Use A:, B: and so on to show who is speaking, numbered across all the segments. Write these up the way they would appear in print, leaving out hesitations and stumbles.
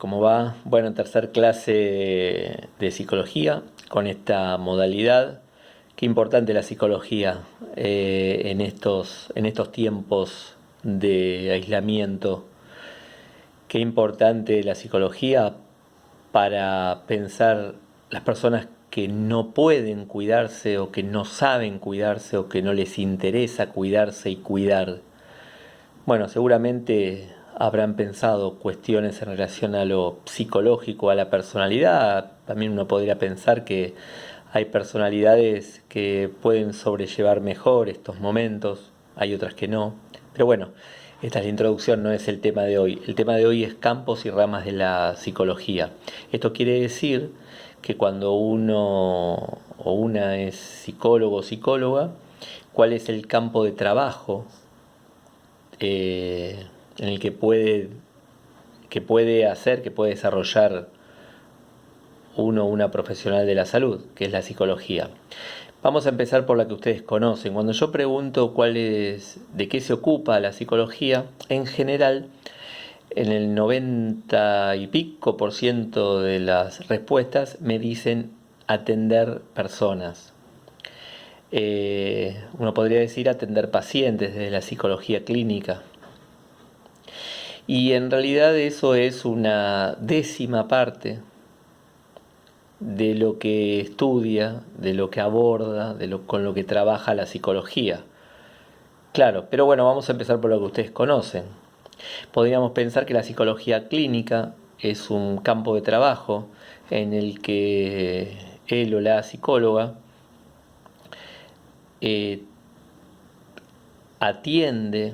A: ¿Cómo va? Bueno, tercer clase de psicología con esta modalidad. Qué importante la psicología en estos tiempos de aislamiento. Qué importante la psicología para pensar las personas que no pueden cuidarse o que no saben cuidarse o que no les interesa cuidarse y cuidar. Bueno, seguramente habrán pensado cuestiones en relación a lo psicológico, a la personalidad. También uno podría pensar que hay personalidades que pueden sobrellevar mejor estos momentos, hay otras que no. Pero bueno, esta es la introducción, no es el tema de hoy. El tema de hoy es campos y ramas de la psicología. Esto quiere decir que cuando uno o una es psicólogo o psicóloga, cuál es el campo de trabajo en el que puede hacer, que puede desarrollar uno o una profesional de la salud, que es la psicología. Vamos a empezar por la que ustedes conocen. Cuando yo pregunto de qué se ocupa la psicología, en general, en el 90 y pico por ciento de las respuestas me dicen atender personas. Uno podría decir atender pacientes desde la psicología clínica. Y en realidad eso es una décima parte de lo que estudia, de lo que aborda, con lo que trabaja la psicología. Claro, pero bueno, vamos a empezar por lo que ustedes conocen. Podríamos pensar que la psicología clínica es un campo de trabajo en el que él o la psicóloga eh, atiende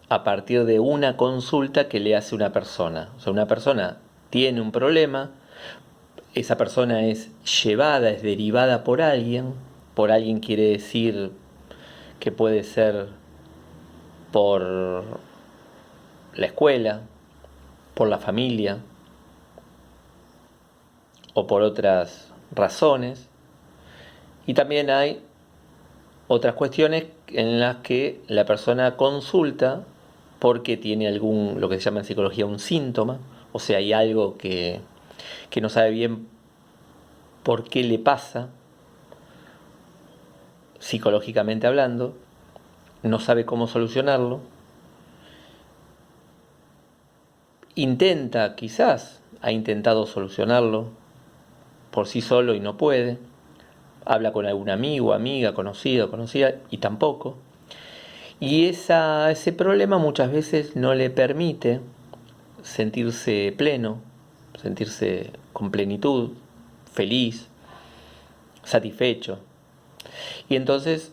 A: a partir de una consulta que le hace una persona. O sea, una persona tiene un problema, esa persona es llevada, es derivada por alguien quiere decir que puede ser por la escuela, por la familia o por otras razones. Y también hay otras cuestiones en las que la persona consulta porque tiene lo que se llama en psicología un síntoma, o sea, hay algo que no sabe bien por qué le pasa, psicológicamente hablando, no sabe cómo solucionarlo, quizás ha intentado solucionarlo por sí solo y no puede, habla con algún amigo, amiga, conocido, conocida y tampoco. Y ese problema muchas veces no le permite sentirse pleno, sentirse con plenitud, feliz, satisfecho. Y entonces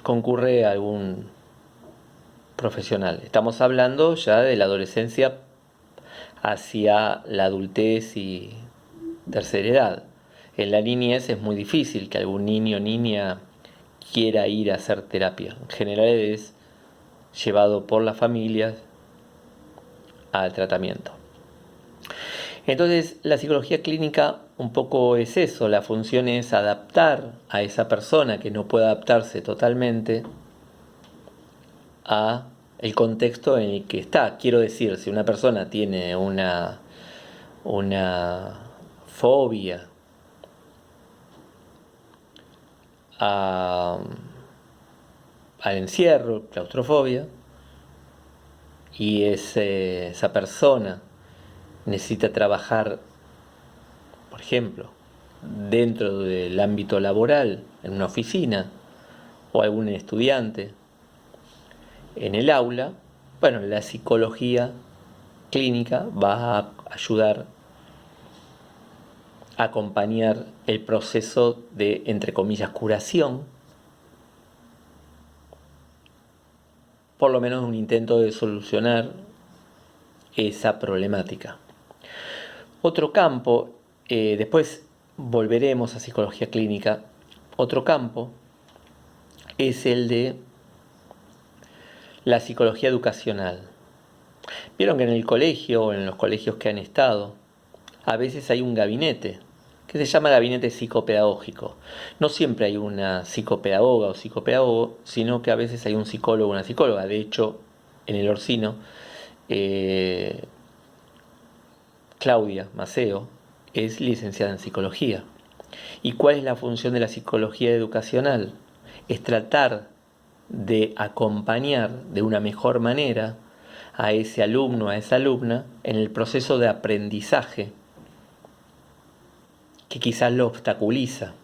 A: concurre a algún profesional. Estamos hablando ya de la adolescencia hacia la adultez y tercera edad. En la niñez es muy difícil que algún niño o niña quiera ir a hacer terapia. En general es llevado por las familias al tratamiento. Entonces, la psicología clínica un poco es eso, la función es adaptar a esa persona que no puede adaptarse totalmente a el contexto en el que está. Quiero decir, si una persona tiene una fobia a, al encierro, claustrofobia, y esa persona necesita trabajar, por ejemplo, dentro del ámbito laboral, en una oficina, o algún estudiante en el aula, bueno, la psicología clínica va a ayudar a acompañar el proceso de, entre comillas, curación, por lo menos un intento de solucionar esa problemática. Otro campo, después volveremos a psicología clínica, otro campo es el de la psicología educacional. Vieron que en el colegio o en los colegios que han estado, a veces hay un gabinete que se llama gabinete psicopedagógico. No siempre hay una psicopedagoga o psicopedagogo, sino que a veces hay un psicólogo o una psicóloga. De hecho, en el Orsino Claudia Maceo, es licenciada en psicología. ¿Y cuál es la función de la psicología educacional? Es tratar de acompañar de una mejor manera a ese alumno, a esa alumna, en el proceso de aprendizaje que quizás lo obstaculiza.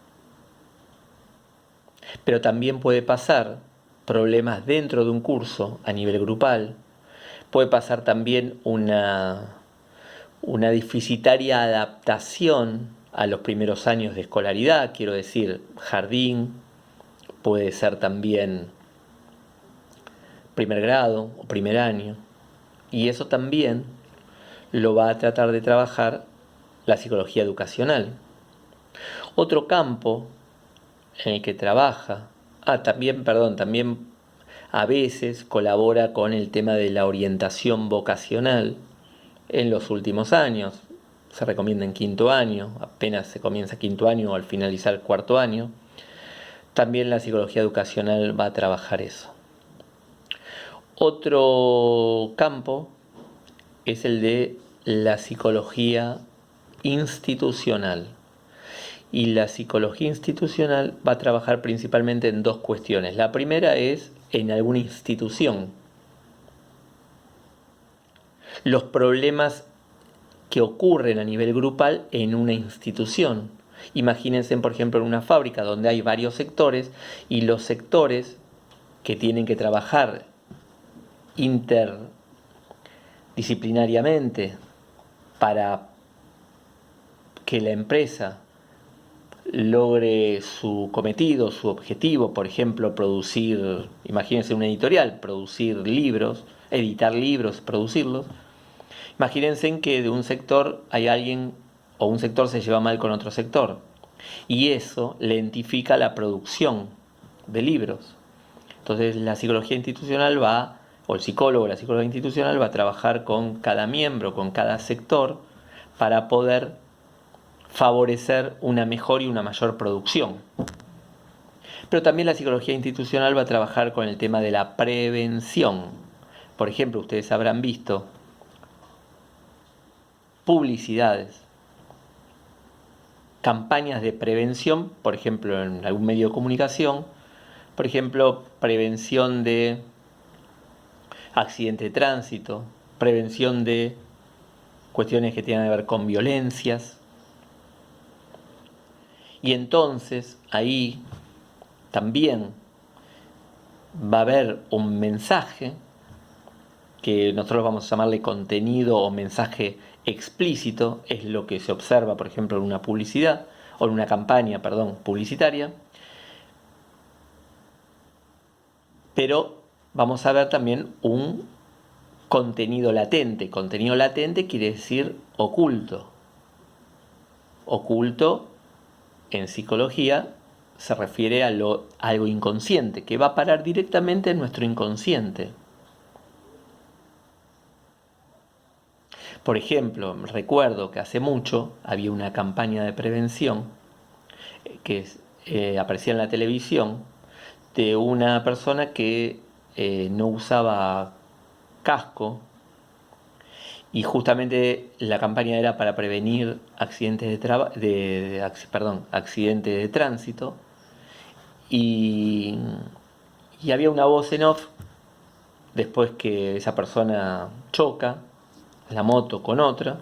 A: Pero también puede pasar problemas dentro de un curso a nivel grupal, puede pasar también una deficitaria adaptación a los primeros años de escolaridad, quiero decir, jardín, puede ser también primer grado o primer año, y eso también lo va a tratar de trabajar la psicología educacional. Otro campo en el que trabaja, también a veces colabora con el tema de la orientación vocacional en los últimos años. Se recomienda en quinto año, apenas se comienza quinto año o al finalizar cuarto año. También la psicología educacional va a trabajar eso. Otro campo es el de la psicología institucional. Y la psicología institucional va a trabajar principalmente en dos cuestiones. La primera es en alguna institución. Los problemas que ocurren a nivel grupal en una institución. Imagínense, por ejemplo, en una fábrica donde hay varios sectores y los sectores que tienen que trabajar interdisciplinariamente para que la empresa logre su cometido, su objetivo, por ejemplo, producir, imagínense una editorial, producir libros, editar libros, producirlos. Imagínense que de un sector hay alguien o un sector se lleva mal con otro sector y eso lentifica la producción de libros. Entonces la psicología institucional o el psicólogo, la psicóloga institucional va a trabajar con cada miembro, con cada sector para poder favorecer una mejor y una mayor producción. Pero también la psicología institucional va a trabajar con el tema de la prevención. Por ejemplo, ustedes habrán visto publicidades, campañas de prevención, por ejemplo, en algún medio de comunicación, por ejemplo, prevención de accidentes de tránsito, prevención de cuestiones que tienen que ver con violencias. Y entonces ahí también va a haber un mensaje que nosotros vamos a llamarle contenido o mensaje explícito, es lo que se observa, por ejemplo, en una publicidad o en una campaña, publicitaria. Pero vamos a ver también un contenido latente. Contenido latente quiere decir oculto. Oculto en psicología se refiere a algo inconsciente, que va a parar directamente en nuestro inconsciente. Por ejemplo, recuerdo que hace mucho había una campaña de prevención que aparecía en la televisión de una persona que no usaba casco y justamente la campaña era para prevenir accidentes accidentes de tránsito y había una voz en off después que esa persona choca la moto con otra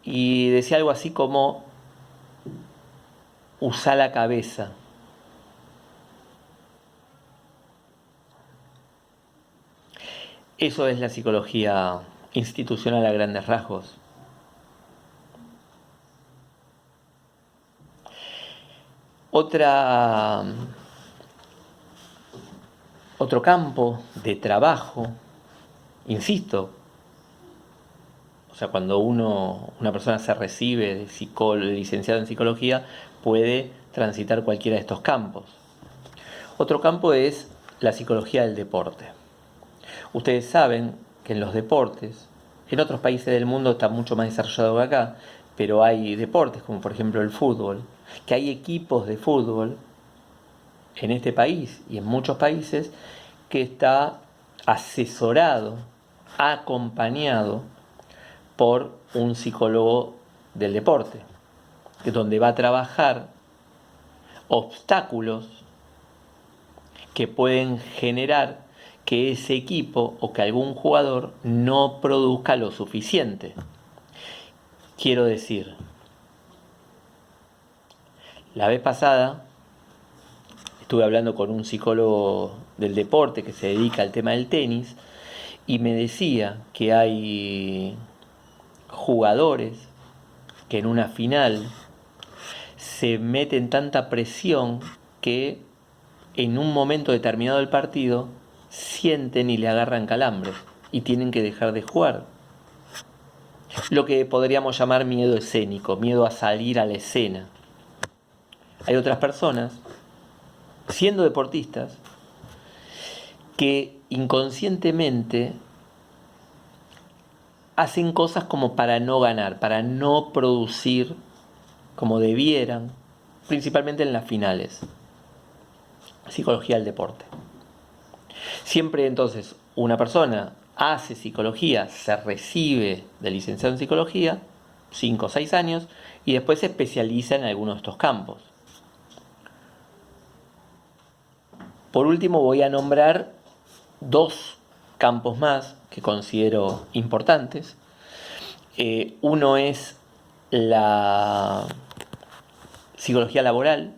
A: y decía algo así como usa la cabeza. Eso es la psicología institucional a grandes rasgos. Otro campo de trabajo, insisto, o sea, cuando una persona se recibe de licenciado en psicología, puede transitar cualquiera de estos campos. Otro campo es la psicología del deporte. Ustedes saben que en los deportes, en otros países del mundo está mucho más desarrollado que acá, pero hay deportes como por ejemplo el fútbol, que hay equipos de fútbol en este país y en muchos países que está asesorado, acompañado por un psicólogo del deporte, donde va a trabajar obstáculos que pueden generar que ese equipo o que algún jugador no produzca lo suficiente. Quiero decir, la vez pasada estuve hablando con un psicólogo del deporte que se dedica al tema del tenis y me decía que hay jugadores que en una final se meten tanta presión que en un momento determinado del partido sienten y le agarran calambres y tienen que dejar de jugar. Lo que podríamos llamar miedo escénico, miedo a salir a la escena. Hay otras personas, siendo deportistas, que inconscientemente hacen cosas como para no ganar, para no producir como debieran, principalmente en las finales. Psicología del deporte. Siempre entonces una persona hace psicología, se recibe de licenciado en psicología, 5 o 6 años, y después se especializa en alguno de estos campos. Por último voy a nombrar 2 campos más que considero importantes. Uno es la psicología laboral,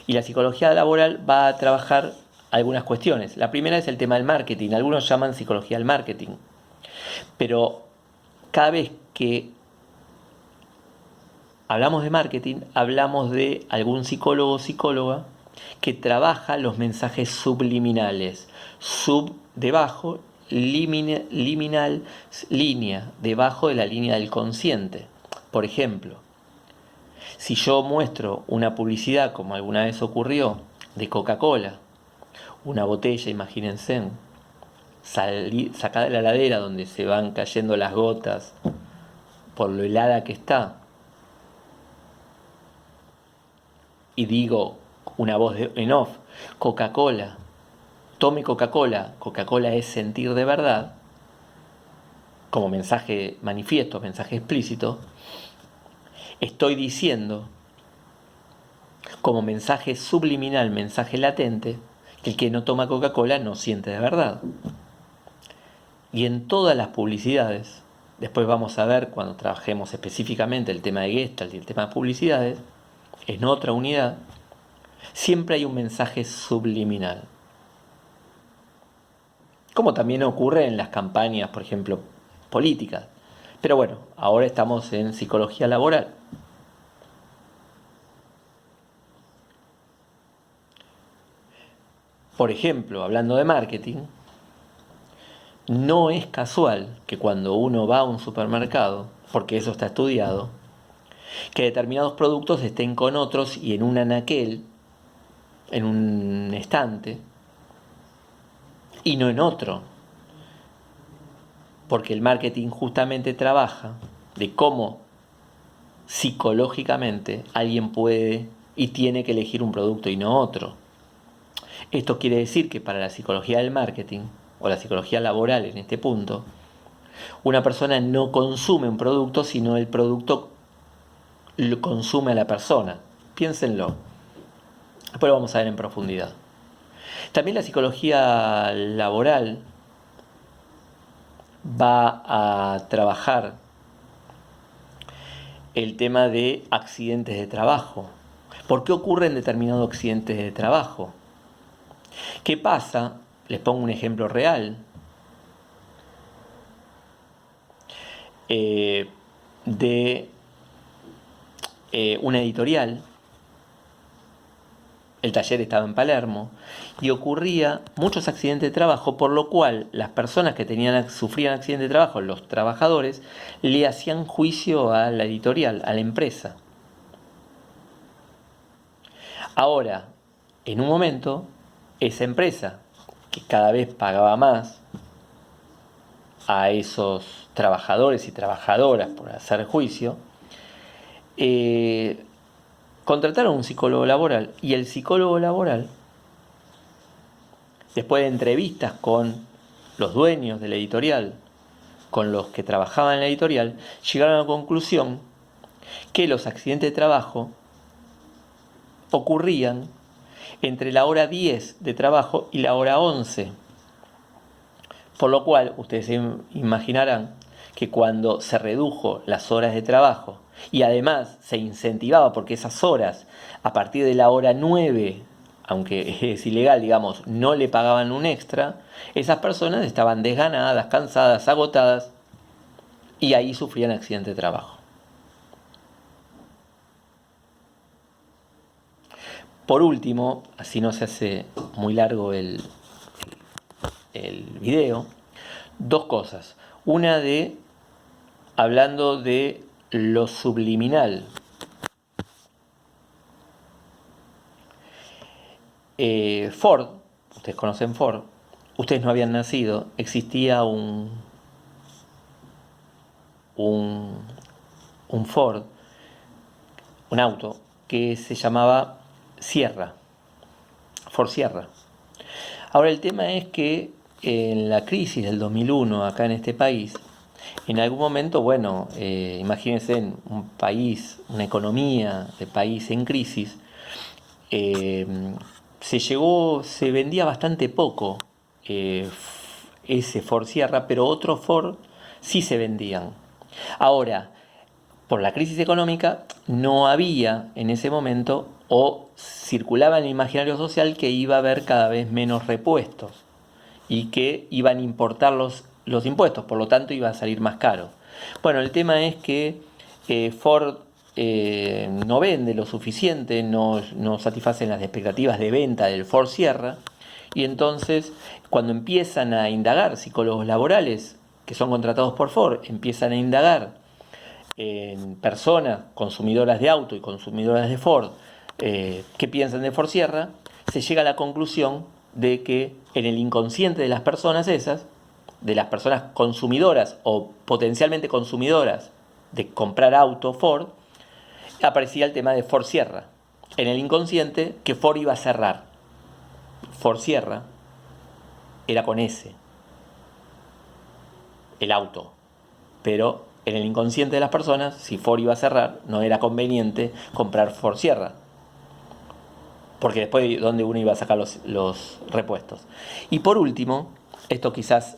A: y la psicología laboral va a trabajar algunas cuestiones. La primera es el tema del marketing. Algunos llaman psicología del marketing. Pero cada vez que hablamos de marketing, hablamos de algún psicólogo o psicóloga que trabaja los mensajes subliminales. Sub debajo, liminal, línea, debajo de la línea del consciente. Por ejemplo, si yo muestro una publicidad, como alguna vez ocurrió, de Coca-Cola, una botella, imagínense, sacada de la heladera donde se van cayendo las gotas por lo helada que está, y digo una voz en off, Coca-Cola, tome Coca-Cola, Coca-Cola es sentir de verdad, como mensaje manifiesto, mensaje explícito, estoy diciendo como mensaje subliminal, mensaje latente, que el que no toma Coca-Cola no siente de verdad. Y en todas las publicidades, después vamos a ver cuando trabajemos específicamente el tema de Gestalt y el tema de publicidades, en otra unidad, siempre hay un mensaje subliminal. Como también ocurre en las campañas, por ejemplo, políticas. Pero bueno, ahora estamos en psicología laboral. Por ejemplo, hablando de marketing, no es casual que cuando uno va a un supermercado, porque eso está estudiado, que determinados productos estén con otros y en un anaquel, en un estante, y no en otro. Porque el marketing justamente trabaja de cómo psicológicamente alguien puede y tiene que elegir un producto y no otro. Esto quiere decir que para la psicología del marketing, o la psicología laboral en este punto, una persona no consume un producto, sino el producto lo consume a la persona. Piénsenlo. Después lo vamos a ver en profundidad. También la psicología laboral va a trabajar el tema de accidentes de trabajo. ¿Por qué ocurren determinados accidentes de trabajo? ¿Qué pasa? Les pongo un ejemplo real. De una editorial. El taller estaba en Palermo y ocurría muchos accidentes de trabajo, por lo cual las personas que sufrían accidentes de trabajo, los trabajadores, le hacían juicio a la editorial, a la empresa. Ahora, en un momento, esa empresa, que cada vez pagaba más a esos trabajadores y trabajadoras por hacer juicio, contrataron a un psicólogo laboral, y el psicólogo laboral, después de entrevistas con los dueños de la editorial, con los que trabajaban en la editorial, llegaron a la conclusión que los accidentes de trabajo ocurrían entre la hora 10 de trabajo y la hora 11. Por lo cual, ustedes se imaginarán que cuando se redujo las horas de trabajo y además se incentivaba porque esas horas, a partir de la hora 9, aunque es ilegal, digamos, no le pagaban un extra, esas personas estaban desganadas, cansadas, agotadas y ahí sufrían accidente de trabajo. Por último, así no se hace muy largo el video, dos cosas. Una hablando de lo subliminal. Ford, ustedes conocen Ford, ustedes no habían nacido, existía un Ford, un auto, que se llamaba Sierra, Ford Sierra. Ahora el tema es que en la crisis del 2001 acá en este país, en algún momento, bueno, imagínense en un país, una economía de país en crisis, se vendía bastante poco ese Ford Sierra, pero otros Ford sí se vendían. Ahora, por la crisis económica, no había en ese momento, o circulaba en el imaginario social, que iba a haber cada vez menos repuestos y que iban a importar los impuestos, por lo tanto iba a salir más caro. Bueno, el tema es que Ford no vende lo suficiente, no satisfacen las expectativas de venta del Ford Sierra, y entonces cuando empiezan a indagar psicólogos laborales que son contratados por Ford, empiezan a indagar en personas consumidoras de auto y consumidoras de Ford, qué piensan de Ford Sierra, se llega a la conclusión de que en el inconsciente de las personas esas, de las personas consumidoras o potencialmente consumidoras de comprar auto Ford, aparecía el tema de Ford Sierra. En el inconsciente que Ford iba a cerrar. Ford Sierra era con S, el auto. Pero en el inconsciente de las personas, si Ford iba a cerrar, no era conveniente comprar Ford Sierra. Porque después de dónde uno iba a sacar los repuestos. Y por último, esto quizás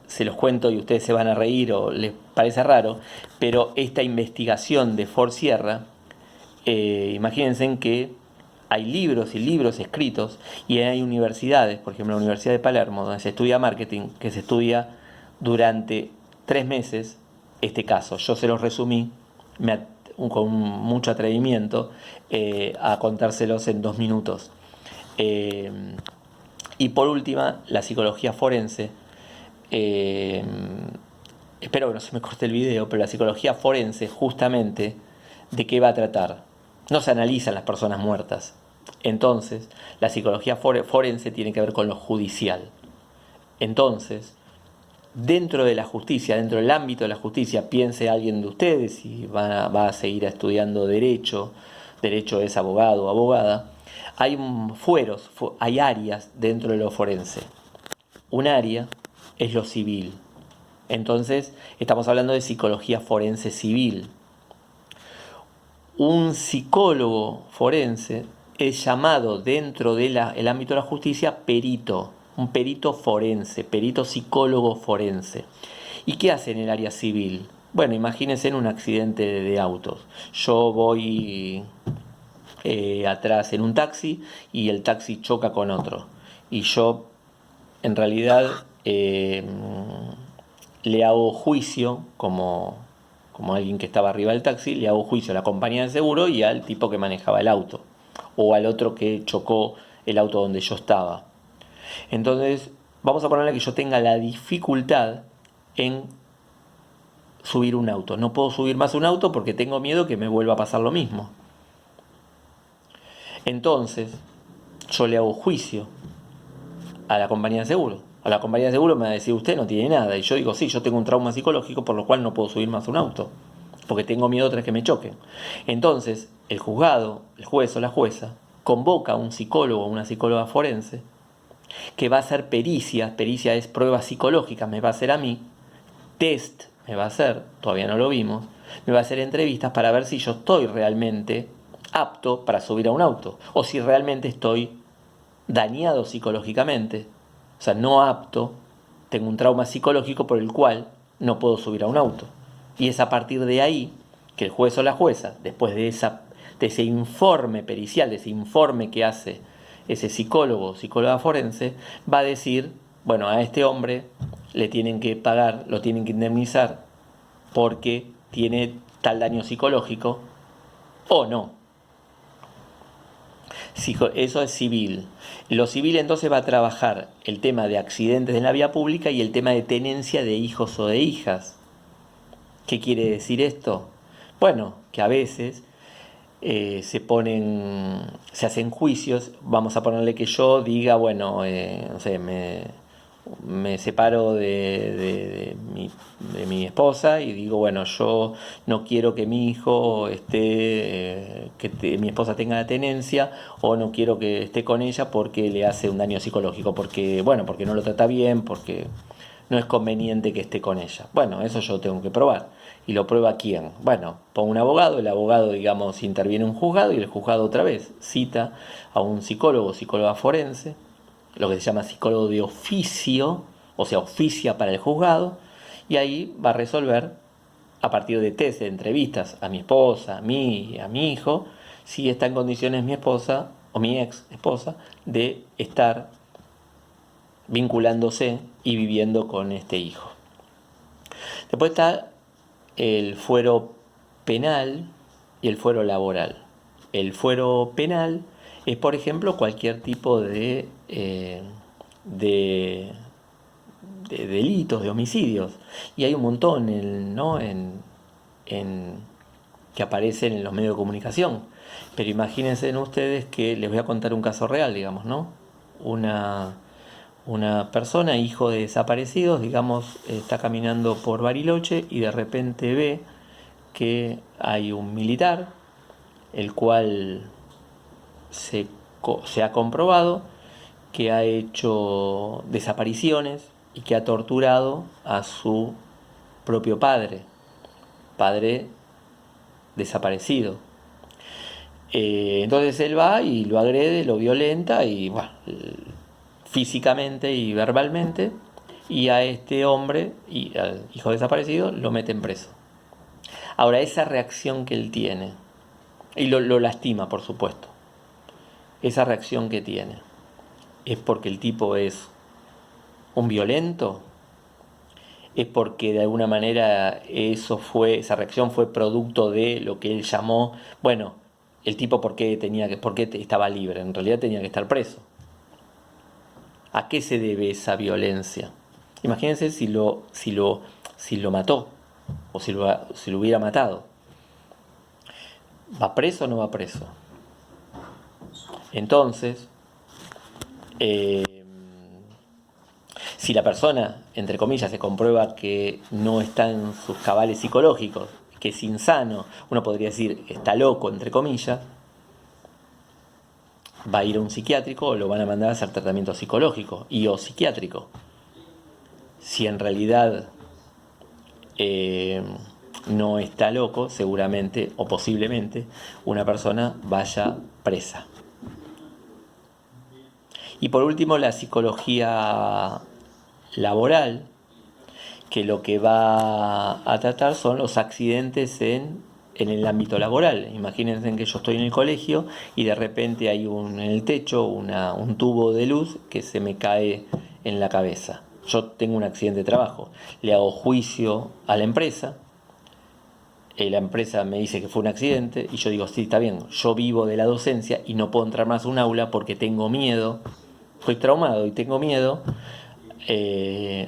A: se los cuento y ustedes se van a reír o les parece raro, pero esta investigación de Ford Sierra, imagínense que hay libros y libros escritos y hay universidades, por ejemplo la Universidad de Palermo, donde se estudia marketing, que se estudia durante 3 meses este caso. Yo se los resumí con mucho atrevimiento a contárselos en 2 minutos. Y por última, la psicología forense. Espero que no se me corte el video, pero la psicología forense, justamente, ¿de qué va a tratar? No se analizan las personas muertas. Entonces, la psicología forense tiene que ver con lo judicial. Entonces, dentro de la justicia, dentro del ámbito de la justicia, piense alguien de ustedes y va a seguir estudiando derecho es abogado o abogada, hay fueros, hay áreas dentro de lo forense. Un área es lo civil. Entonces, estamos hablando de psicología forense civil. Un psicólogo forense es llamado dentro del ámbito de la justicia perito, un perito forense, perito psicólogo forense. ¿Y qué hace en el área civil? Bueno, imagínense en un accidente de autos. Yo voy atrás en un taxi y el taxi choca con otro. Y yo, en realidad, le hago juicio como alguien que estaba arriba del taxi, le hago juicio a la compañía de seguro y al tipo que manejaba el auto, o al otro que chocó el auto donde yo estaba. Entonces, vamos a ponerle que yo tenga la dificultad en subir un auto. No puedo subir más un auto porque tengo miedo que me vuelva a pasar lo mismo. Entonces, yo le hago juicio a la compañía de seguro. A la compañía de seguro me va a decir, usted no tiene nada. Y yo digo, sí, yo tengo un trauma psicológico por lo cual no puedo subir más un auto, porque tengo miedo otra vez que me choquen. Entonces, el juzgado, el juez o la jueza, convoca a un psicólogo o una psicóloga forense que va a hacer pericias. Pericia es pruebas psicológicas, me va a hacer a mí, test me va a hacer, todavía no lo vimos, me va a hacer entrevistas para ver si yo estoy realmente apto para subir a un auto, o si realmente estoy dañado psicológicamente, o sea, no apto, tengo un trauma psicológico por el cual no puedo subir a un auto. Y es a partir de ahí que el juez o la jueza, después de ese informe pericial, de ese informe que hace ese psicólogo o psicóloga forense, va a decir, bueno, a este hombre le tienen que pagar, lo tienen que indemnizar porque tiene tal daño psicológico o no. Eso es civil. Lo civil entonces va a trabajar el tema de accidentes en la vía pública y el tema de tenencia de hijos o de hijas. ¿Qué quiere decir esto? Bueno, que a veces se hacen juicios, vamos a ponerle que yo diga, bueno, no sé, me separo de mi esposa y digo, bueno, yo no quiero que mi hijo mi esposa tenga la tenencia, o no quiero que esté con ella porque le hace un daño psicológico, porque no lo trata bien, porque no es conveniente que esté con ella. Bueno, eso yo tengo que probar. ¿Y lo prueba quién? Bueno, pongo un abogado, el abogado, digamos, interviene en un juzgado y el juzgado otra vez cita a un psicólogo, psicóloga forense, lo que se llama psicólogo de oficio, o sea, oficia para el juzgado, y ahí va a resolver, a partir de test, de entrevistas a mi esposa, a mí, a mi hijo, si está en condiciones mi esposa o mi ex esposa de estar vinculándose y viviendo con este hijo. Después está el fuero penal y el fuero laboral. El fuero penal es, por ejemplo, cualquier tipo de delitos, de homicidios. Y hay un montón, ¿no? Que aparecen en los medios de comunicación. Pero imagínense ustedes que les voy a contar un caso real, digamos, ¿no? Una persona, hijo de desaparecidos, digamos, está caminando por Bariloche y de repente ve que hay un militar, el cual se ha comprobado que ha hecho desapariciones y que ha torturado a su propio padre desaparecido. Entonces él va y lo agrede, lo violenta y bueno, físicamente y verbalmente, y a este hombre y al hijo desaparecido lo meten preso. Ahora, esa reacción que él tiene, y lo lastima, por supuesto, esa reacción que tiene, ¿es porque el tipo es un violento? ¿Es porque de alguna manera esa reacción fue producto de lo que él llamó, bueno, el tipo por qué estaba libre? En realidad tenía que estar preso. ¿A qué se debe esa violencia? Imagínense si lo mató, o si lo hubiera matado. ¿Va preso o no va preso? Entonces, si la persona, entre comillas, se comprueba que no está en sus cabales psicológicos, que es insano, uno podría decir está loco, entre comillas, va a ir a un psiquiátrico o lo van a mandar a hacer tratamiento psicológico y o psiquiátrico. Si en realidad no está loco, seguramente o posiblemente una persona vaya presa. Y por último, la psicología laboral, que lo que va a tratar son los accidentes en el ámbito laboral. Imagínense que yo estoy en el colegio y de repente hay en el techo un tubo de luz que se me cae en la cabeza. Yo tengo un accidente de trabajo, le hago juicio a la empresa me dice que fue un accidente y yo digo, sí, está bien, yo vivo de la docencia y no puedo entrar más a un aula porque tengo miedo, estoy traumado y tengo miedo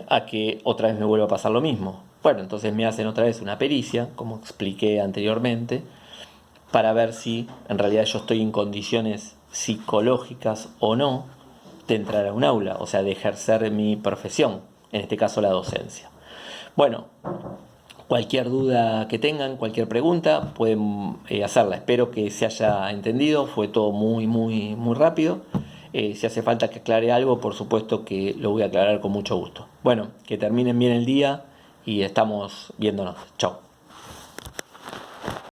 A: a que otra vez me vuelva a pasar lo mismo. Bueno, entonces me hacen otra vez una pericia, como expliqué anteriormente, para ver si en realidad yo estoy en condiciones psicológicas o no de entrar a un aula, o sea, de ejercer mi profesión, en este caso la docencia. Bueno, cualquier duda que tengan, cualquier pregunta, pueden hacerla. Espero que se haya entendido, fue todo muy, muy, muy rápido. Si hace falta que aclare algo, por supuesto que lo voy a aclarar con mucho gusto. Bueno, que terminen bien el día y estamos viéndonos. Chao.